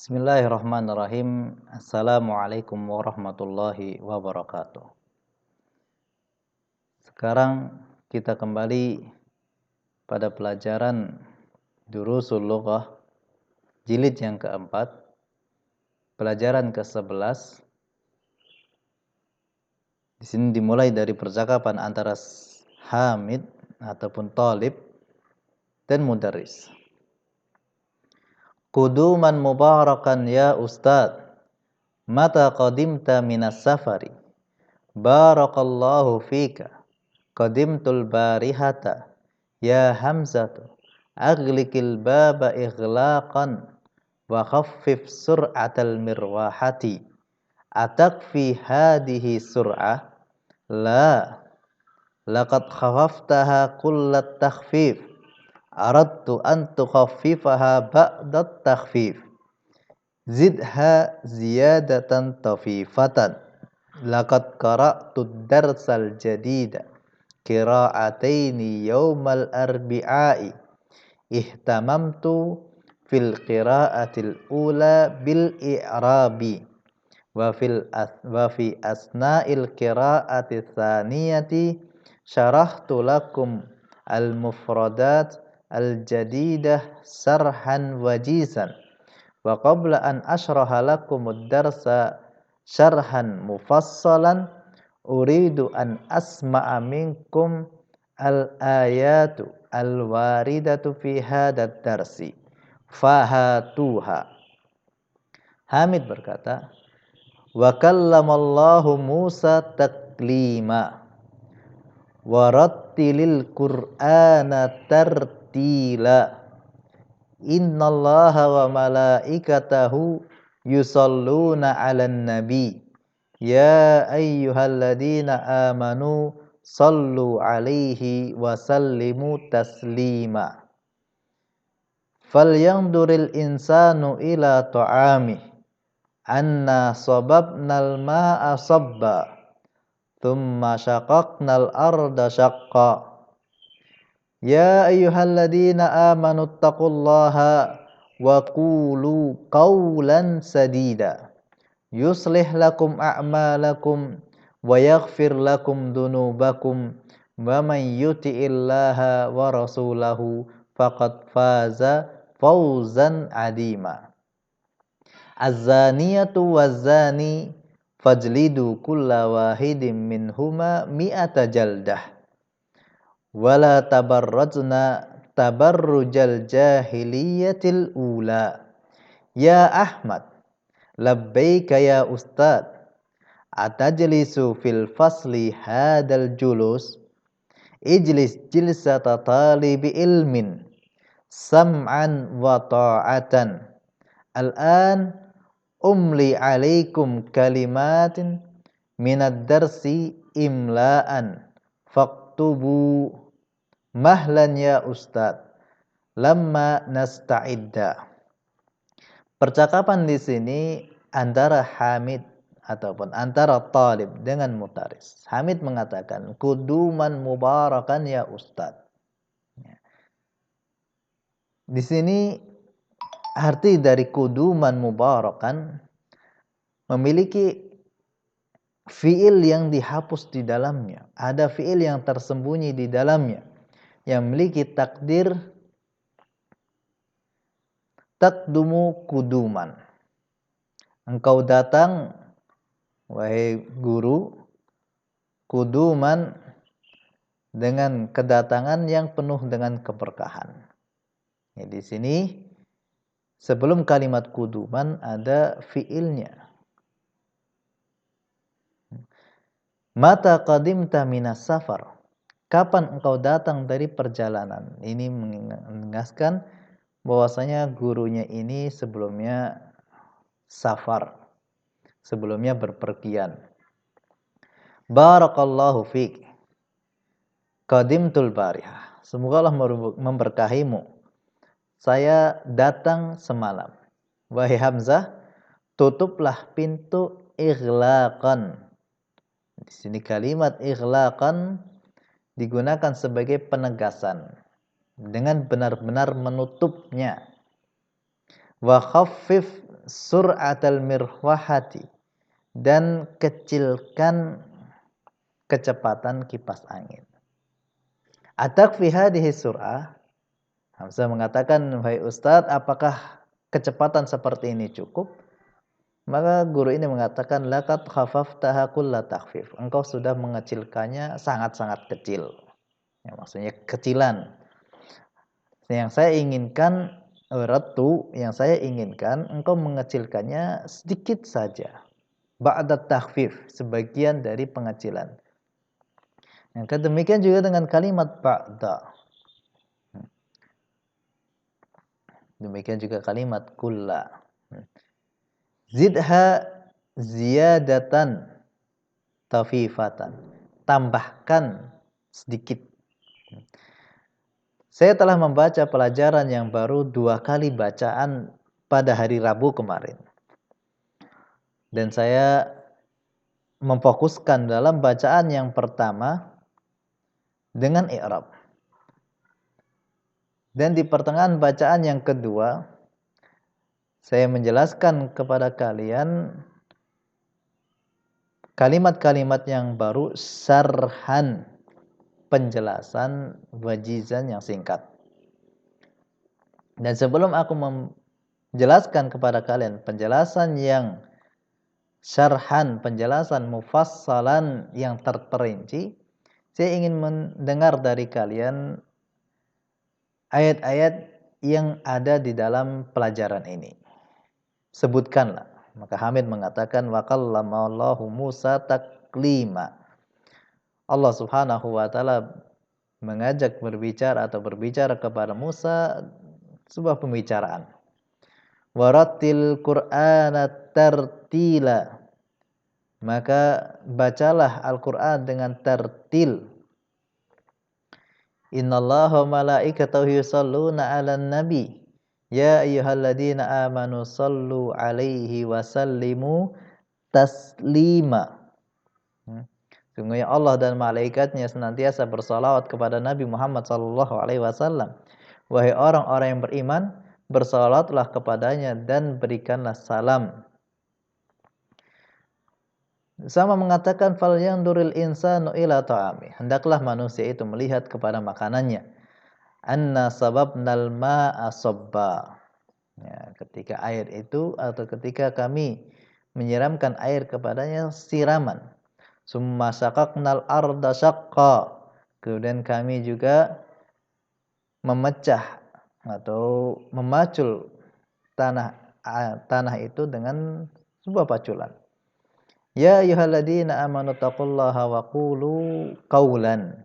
Bismillahirrahmanirrahim. Assalamualaikum warahmatullahi wabarakatuh. Sekarang kita kembali pada pelajaran Durusul Lughah jilid yang keempat, pelajaran ke-11. Di sini dimulai dari percakapan antara Hamid ataupun Talib dan Mudarris. Quduman mubarakan ya Ustadz, mata qadimta minas safari? Barakallahu fika, qadimtul barihata, ya Hamzatu, aghliqil baba ighlaqan, wa khaffif sur'atal mirwahati, atakfi hadihi sur'ah? La, laqad khafaftaha kullat takhfif, aradtu an tukhaffifaha ba'dat takhfif, zidha ziyadatan tafifatan, laqad qara'tu darsal jadida qira'ataini yawmal arbi'ai, ihtamamtu fil qira'atil ula bil i'rabi wa fi asna'il qira'ati tsaniyati syarahtu lakum al mufradat al jadidah sarhan wajizan, wa qabla an ashraha lakumud darsa syarhan mufassalan uridu an asma'a minkum al ayatu al waridatu fi hadad darsi fahatuha. Hamid berkata, wa kallamallahu Musa taklima warattilil Qur'ana tartila, innallaha wa malaikatahu yusalluna 'alan nabi, ya ayyuhalladzina amanu sallu 'alaihi wa sallimu taslima, falyanzuril insanu ila ta'amih, anna sababnal ma'a sabba, thumma syaqaqnal arda syaqqa, ya ayyuhalladzina amanu taqullaha wa qulu qawlan sadida, yuslih lakum a'malakum wa yaghfir lakum dunubakum, wa man yuti'illaha wa rasulahu faqad faza fawzan adima. Az-zaniyatu waz-zani fajlidu kulla wahidin minhuma mi'ata jaldah, wala tabarrajna tabarrujal jahiliyatil ula. Ya Ahmad, labbaika ya Ustad, atajlisu fil fasli hadal julus, ijlis jilsata talibi ilmin, sam'an wa ta'atan. Al-an umli alaikum kalimatin minad darsi imla'an, faktubu mahlan ya Ustad, lamma nasta'idda. Percakapan di sini antara Hamid ataupun antara Talib dengan Mudarris. Hamid mengatakan, kuduman mubarakan ya Ustad. Di sini arti dari kuduman mubarakan memiliki fiil yang dihapus di dalamnya. Ada fiil yang tersembunyi di dalamnya yang memiliki takdir takdumu kuduman. Engkau datang wahai guru kuduman dengan kedatangan yang penuh dengan keberkahan. Ya, di sini sebelum kalimat kuduman ada fiilnya. Mata qadimta minas safar? Kapan engkau datang dari perjalanan? Ini mengingatkan bahwasanya gurunya ini sebelumnya safar, sebelumnya berpergian. Barakallahu fiik, qadimtul barihah. Semoga Allah memberkahimu. Saya datang semalam. Wahai Hamzah, tutuplah pintu ighlaqan. Di sini kalimat ighlaqan digunakan sebagai penegasan dengan benar-benar menutupnya. Wa khaffif sur'atal mirwahati, dan kecilkan kecepatan kipas angin. Atakfi hadhihi sur'ah? Hamzah mengatakan, wahai Ustadz, apakah kecepatan seperti ini cukup? Maka guru ini mengatakan, laqad khafaftaha kulla takhfif. Engkau sudah mengecilkannya sangat-sangat kecil. Ya, maksudnya kecilan. Yang saya inginkan, yang saya inginkan engkau mengecilkannya sedikit saja. Ba'da takhfif, sebagian dari pengecilan. Yang demikian juga dengan kalimat ba'da. Demikian juga kalimat kulla. Zidha ziyadatan tafifatan. Tambahkan sedikit. Saya telah membaca pelajaran yang baru 2 kali bacaan pada hari Rabu kemarin. Dan saya memfokuskan dalam bacaan yang pertama dengan i'rab. Dan di pertengahan bacaan yang kedua, saya menjelaskan kepada kalian kalimat-kalimat yang baru, syarhan, penjelasan wajizan yang singkat. Dan sebelum aku menjelaskan kepada kalian penjelasan yang syarhan, penjelasan mufassalan yang terperinci, saya ingin mendengar dari kalian ayat-ayat yang ada di dalam pelajaran ini. Sebutkanlah. Maka Hamid mengatakan, wa kallamallahu Musa taklima. Allah Subhanahu wa taala mengajak berbicara atau berbicara kepada Musa sebuah pembicaraan. Warattil Qur'ana tartila. Maka bacalah Al-Qur'an dengan tartil. Innallaha wa malaikatahu yusholluna 'alan nabi. Ya ayyuhalladzina amanu shallu 'alaihi wa sallimu taslima. Sungguhnya Allah dan malaikatnya senantiasa bersalawat kepada Nabi Muhammad sallallahu alaihi wasallam. Wahai orang-orang yang beriman, bersalawatlah kepadanya dan berikanlah salam. Sama mengatakan fal yanzuril insanu ila ta'ami. Hendaklah manusia itu melihat kepada makanannya. Anna sababnal ma'a sabba. Ya, ketika air itu atau ketika kami menyiramkan air kepadanya siraman. Summa syaqaqnal arda syaqqa. Kemudian kami juga memecah atau memacul tanah itu dengan sebuah paculan. Ya ayyuhalladzina amanu taqullaha wa qulu qawlan.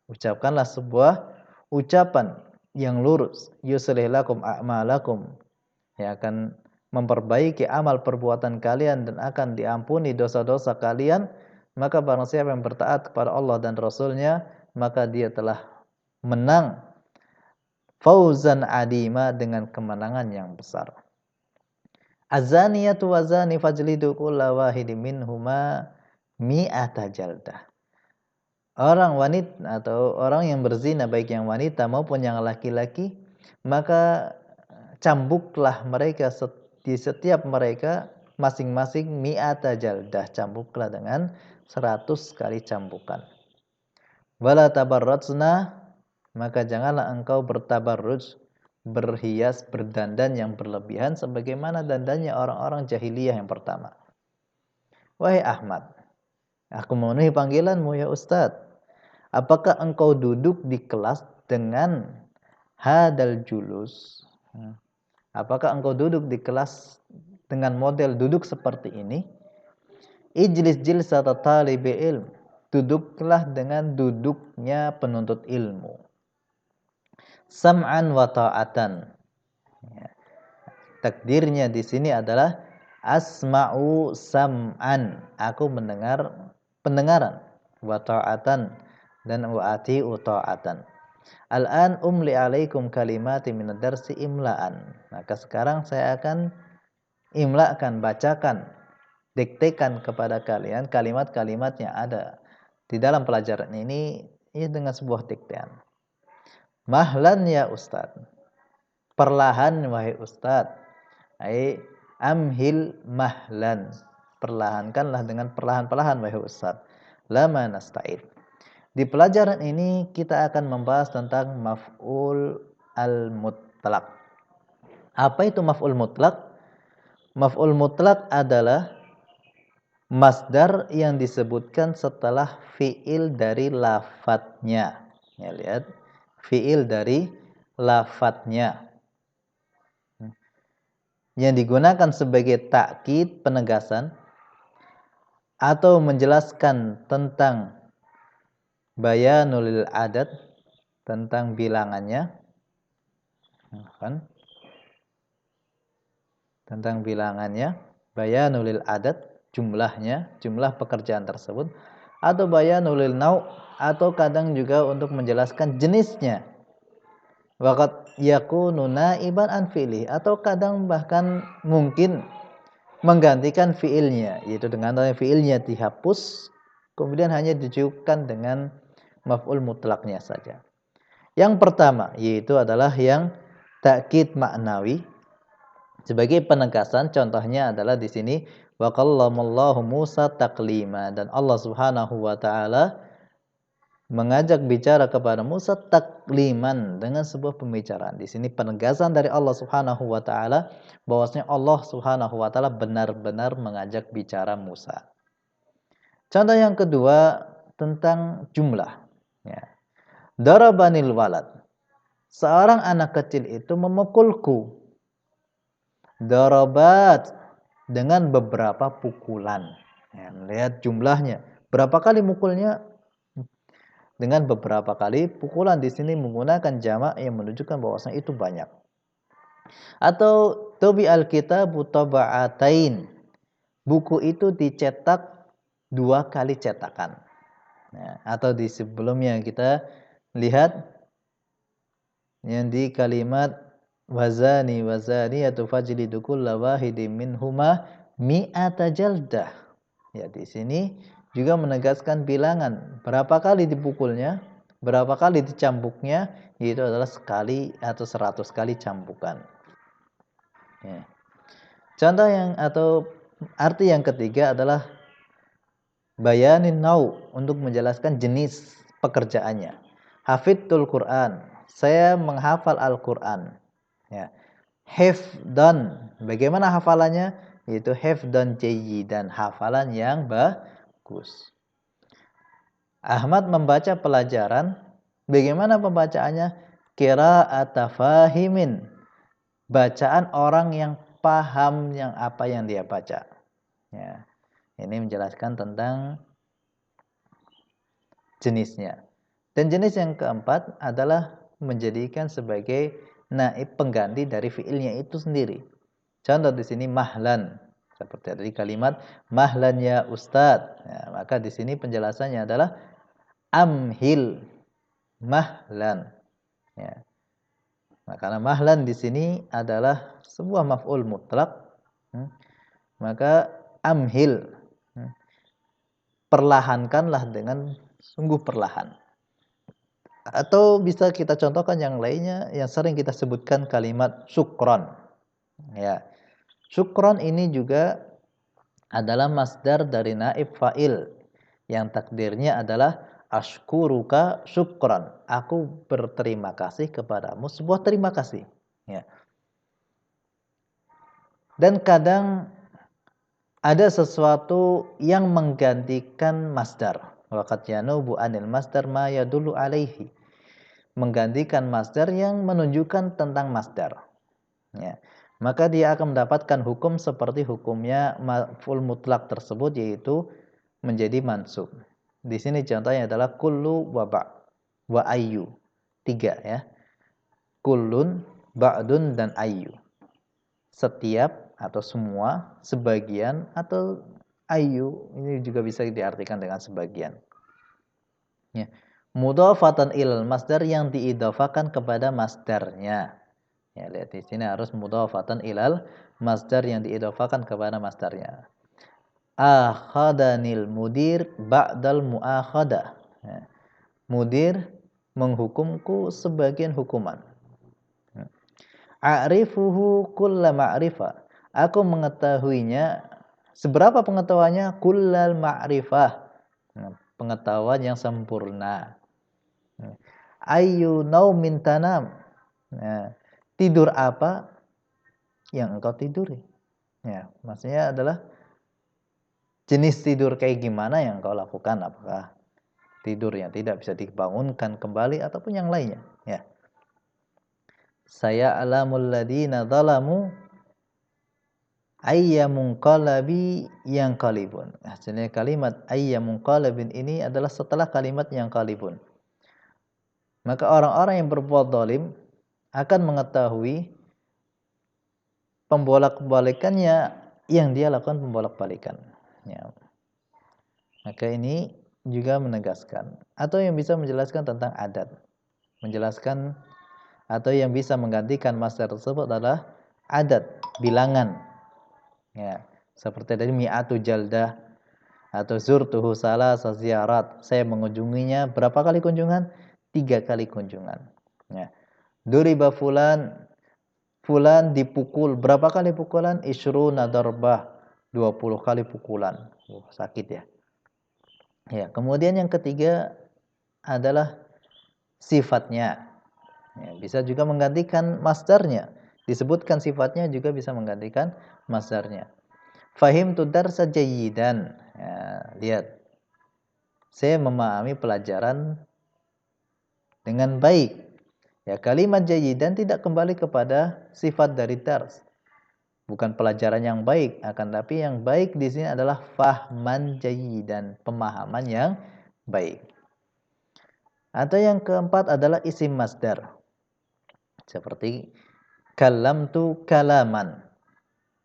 Ucapkanlah sebuah ucapan yang lurus. Yuslih lakum a'malakum. Yang akan memperbaiki amal perbuatan kalian dan akan diampuni dosa-dosa kalian. Maka barang siapa yang bertaat kepada Allah dan Rasulnya, maka dia telah menang fauzan adima, dengan kemenangan yang besar. Azaniyatu wazani fajlidu kulla wahidin minhuma mi'ata jaldah. Orang wanita atau orang yang berzina, baik yang wanita maupun yang laki-laki, maka cambuklah mereka di setiap mereka masing-masing mi'ata jaldah, cambuklah dengan 100 kali cambukan. Wala tabarrajna, maka janganlah engkau bertabarruj, berhias, berdandan yang berlebihan sebagaimana dandannya orang-orang jahiliyah yang pertama. Wahai Ahmad, aku memenuhi panggilanmu ya Ustadz. Apakah engkau duduk di kelas dengan hadal julus? Apakah engkau duduk di kelas dengan model duduk seperti ini? Ijlis jilsata talibi ilm. Duduklah dengan duduknya penuntut ilmu. Sam'an wa ta'atan. Ya. Takdirnya di sini adalah asma'u sam'an. Aku mendengar pendengaran. Wa ta'atan. Dan wa ati'u ta'atan. Al-an umli alaikum kalimati minad darsi imla'an. Maka sekarang saya akan imla'kan, bacakan, diktekan kepada kalian kalimat-kalimat yang ada di dalam pelajaran ini dengan sebuah diktean. Mahlan ya Ustaz. Perlahan wahai Ustaz. Amhil mahlan. Perlahankanlah dengan perlahan-perlahan wahai Ustaz. Lama nasta'id. Di pelajaran ini kita akan membahas tentang maf'ul al-mutlaq. Apa itu maf'ul mutlaq? Maf'ul mutlaq adalah masdar yang disebutkan setelah fi'il dari lafadznya. Ya, lihat. Fi'il dari lafadznya. Yang digunakan sebagai takkid, penegasan, atau menjelaskan tentang bayanul adad, tentang bilangannya. Tentang bilangannya. Bayanul adad, jumlahnya, jumlah pekerjaan tersebut. Atau bayanul nau', atau kadang juga untuk menjelaskan jenisnya. Waqad yakunu naiban an fi'li, atau kadang bahkan mungkin menggantikan fi'ilnya, yaitu dengan fi'ilnya dihapus kemudian hanya dicukupan dengan maf'ul mutlaknya saja. Yang pertama yaitu adalah yang takkid maknawi sebagai penegasan. Contohnya adalah di sini wa qallamallahu Musa taklima, dan Allah Subhanahu wa taala mengajak bicara kepada Musa takliman, dengan sebuah pembicaraan. Di sini penegasan dari Allah Subhanahu wa taala bahwasanya Allah Subhanahu wa taala benar-benar mengajak bicara Musa. Contoh yang kedua tentang jumlah, ya. Darabanil walad. Seorang anak kecil itu memukulku. Darabat, dengan beberapa pukulan. Ya, lihat jumlahnya. Berapa kali mukulnya? Dengan beberapa kali pukulan. Di sini menggunakan jamak yang menunjukkan bahwasanya itu banyak. Atau tubi al-kitabu taba'atain. Buku itu dicetak 2 kali cetakan. Nah, atau di sebelumnya kita lihat yang di kalimat wazani atau fajlidu kulla wahidin minhuma mi'ata jaldah. Ya, di sini juga menegaskan bilangan berapa kali dipukulnya, berapa kali dicambuknya, yaitu adalah sekali atau 100 kali cambukan. Ya. Contoh yang atau arti yang ketiga adalah bayanin nau, untuk menjelaskan jenis pekerjaannya. Hafidtul Quran, saya menghafal Al-Quran. Ya. Hifdan, bagaimana hafalannya? Yaitu hifdan jayyidan, hafalan yang bagus. Ahmad membaca pelajaran, bagaimana pembacaannya? Qira'ata fahimin, bacaan orang yang paham yang apa yang dia baca. Ya. Ini menjelaskan tentang jenisnya. Dan jenis yang keempat adalah menjadikan sebagai naib, pengganti dari fiilnya itu sendiri. Contoh di sini mahlan, seperti tadi kalimat mahlan ya ustad. Ya, maka di sini penjelasannya adalah amhil mahlan. Ya. Nah, karena mahlan di sini adalah sebuah maf'ul mutlak, maka amhil, perlahankanlah dengan sungguh perlahan. Atau bisa kita contohkan yang lainnya yang sering kita sebutkan kalimat syukron. Ya. Syukron ini juga adalah masdar dari naib fa'il yang takdirnya adalah ashkuruka syukron. Aku berterima kasih kepadamu, sebuah terima kasih. Ya. Dan kadang ada sesuatu yang menggantikan masdar. Waqad yanubu anil masdar ma yadullu alaihi. Menggantikan masdar yang menunjukkan tentang masdar. Ya. Maka dia akan mendapatkan hukum seperti hukumnya maf'ul mutlak tersebut, yaitu menjadi mansub. Di sini contohnya adalah kullu wa wa ayyu. 3 ya. Kullun, ba'dun, dan ayyu. Setiap atau semua, sebagian, atau ayyu. Ini juga bisa diartikan dengan sebagian. Ya. Mudhafatan ilal masdar, yang diidhafakan kepada masdarnya. Ya, lihat di sini harus mudhafatan ilal masdar, yang diidhafakan kepada masdarnya. Akhadanil mudir ba'dal muakhadah. Ya. Mudir menghukumku sebagian hukuman. A'rifuhu kulla ma'rifah. Aku mengetahuinya. Seberapa pengetahuannya? Kullal ma'rifah. Nah, pengetahuan yang sempurna. Ayyu naumin tanam. Nah, tidur apa yang engkau tiduri? Ya, maksudnya adalah jenis tidur kayak gimana yang engkau lakukan? Apakah tidur yang tidak bisa dibangunkan kembali ataupun yang lainnya? Ya. Saya alamul ladina zalamu ayyamunqalabi yang qalibun. Sebenarnya kalimat ayyamunqalabin ini adalah setelah kalimat yang qalibun. Maka orang-orang yang berbuat zalim akan mengetahui pembolak-balikannya yang dia lakukan pembolak-balikan. Ya. Maka ini juga menegaskan atau yang bisa menjelaskan tentang adat. Menjelaskan atau yang bisa menggantikan masdar tersebut adalah adat, bilangan. Ya, seperti tadi mi'atu jaldah atau zurtuhu salasa ziyarat. Saya mengunjunginya berapa kali kunjungan? 3 kali kunjungan. Ya. Duriba fulan, fulan dipukul berapa kali pukulan? Isyruna darbah, 20 kali pukulan. Sakit ya. Ya, kemudian yang ketiga adalah sifatnya. Ya, bisa juga menggantikan masdarnya. Disebutkan sifatnya juga bisa menggantikan masdarnya. Fahimtu darsa jayyidan. Ya, lihat. Saya memahami pelajaran dengan baik. Ya, kalimat jayyidan tidak kembali kepada sifat dari dars. Bukan pelajaran yang baik, akan tapi yang baik di sini adalah fahman jayyidan, pemahaman yang baik. Atau yang keempat adalah isim masdar. Seperti kalamtu kalaman.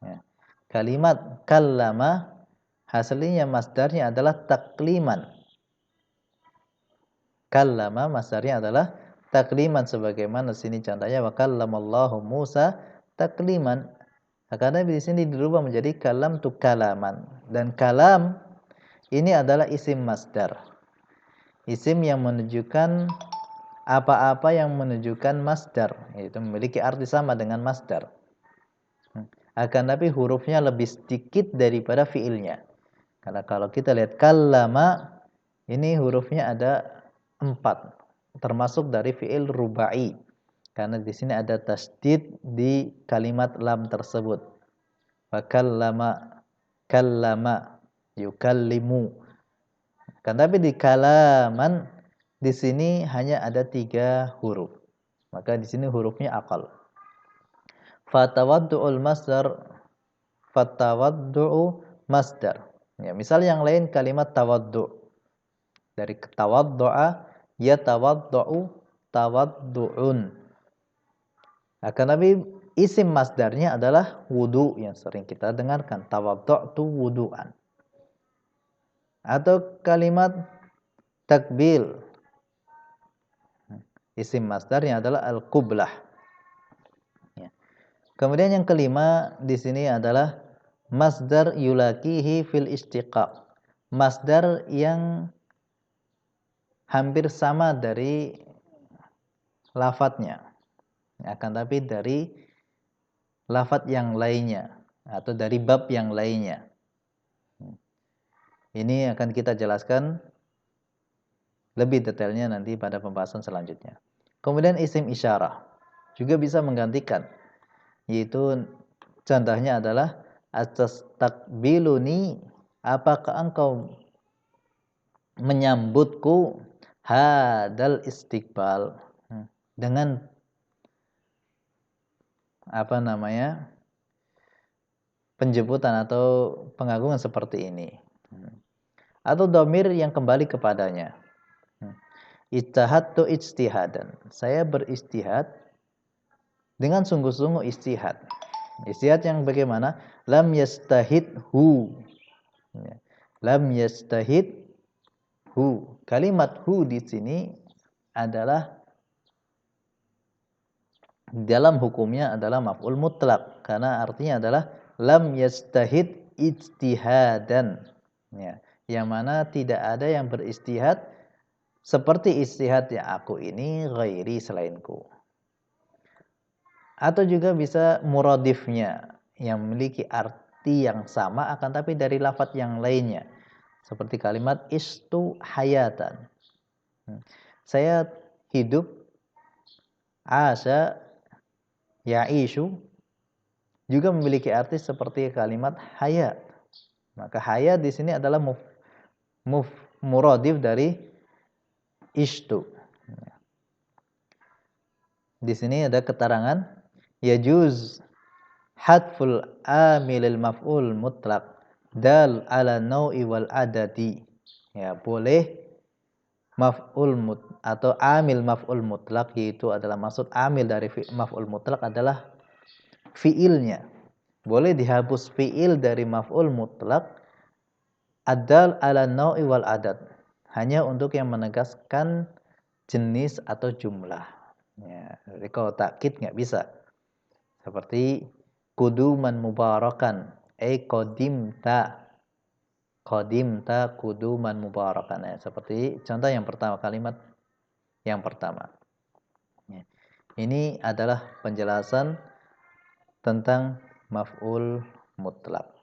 Ya. Kalimat kallama hasilnya masdarnya adalah takliman. Kallama masdarnya adalah takliman sebagaimana sini contohnya wa kallamallahu Musa takliman. Karena di sini dirubah menjadi kalam tu kalaman dan kalam ini adalah isim masdar. Isim yang menunjukkan apa-apa yang menunjukkan masdar, yaitu memiliki arti sama dengan masdar. Akan tapi hurufnya lebih sedikit daripada fiilnya. Karena kalau kita lihat kallama ini hurufnya ada 4, termasuk dari fiil rubai. Karena di sini ada tasdid di kalimat lam tersebut. Fakallama, kallama, yukallimu. Kan tapi di kalaman di sini hanya ada 3 huruf. Maka di sini hurufnya aqal. Fatawaddu'ul masdar, fatawaddu'u masdar. Ya, misal yang lain kalimat tawaddu. Dari tawaddu'a yatawaddu'u tawaddu'un. Akan tapi isim masdarnya adalah wudu yang sering kita dengarkan. Tawaddu'tu wudu'an. Atau kalimat takbil. Isim masdarnya adalah al-qublah. Ya. Kemudian yang kelima di sini adalah masdar yulakihi fil istiqaq. Masdar yang hampir sama dari lafadznya. Akan tapi dari lafadz yang lainnya atau dari bab yang lainnya. Ini akan kita jelaskan lebih detailnya nanti pada pembahasan selanjutnya. Kemudian isim isyarah juga bisa menggantikan, yaitu contohnya adalah astastakbiluni, apakah engkau menyambutku hadal istiqbal, dengan penjemputan atau pengagungan seperti ini. Atau dhamir yang kembali kepadanya. Ijtahadtu ijtihadan. Saya beristihad dengan sungguh-sungguh istihad. Istihad yang bagaimana? Lam yastahidhu. Lam yastahidhu. Kalimat hu di sini adalah dalam hukumnya adalah maf'ul mutlak karena artinya adalah lam yastahid ijtihadan. Ya, yang mana tidak ada yang beristihad seperti istihadnya aku ini ghairi selainku. Atau juga bisa muradifnya, yang memiliki arti yang sama akan tapi dari lafadz yang lainnya. Seperti kalimat istu hayatan. Saya hidup, asa ya'ishu, juga memiliki arti seperti kalimat hayat. Maka hayat di sini adalah muradif dari istu. Di sini ada keterangan yajuz hadful amilil maf'ul mutlaq dal ala nau'i wal adadi. Ya, boleh atau amil maf'ul mutlaq, yaitu adalah maksud amil dari maf'ul mutlaq adalah fiilnya. Boleh dihapus fiil dari maf'ul mutlaq adal ala nau'i wal adad, hanya untuk yang menegaskan jenis atau jumlah. Ya, jadi kalau takkid nggak bisa. Seperti kuduman mubarakan, qadimta kuduman mubarakan. Ya, seperti contoh yang pertama, kalimat yang pertama. Ya. Ini adalah penjelasan tentang maf'ul mutlaq.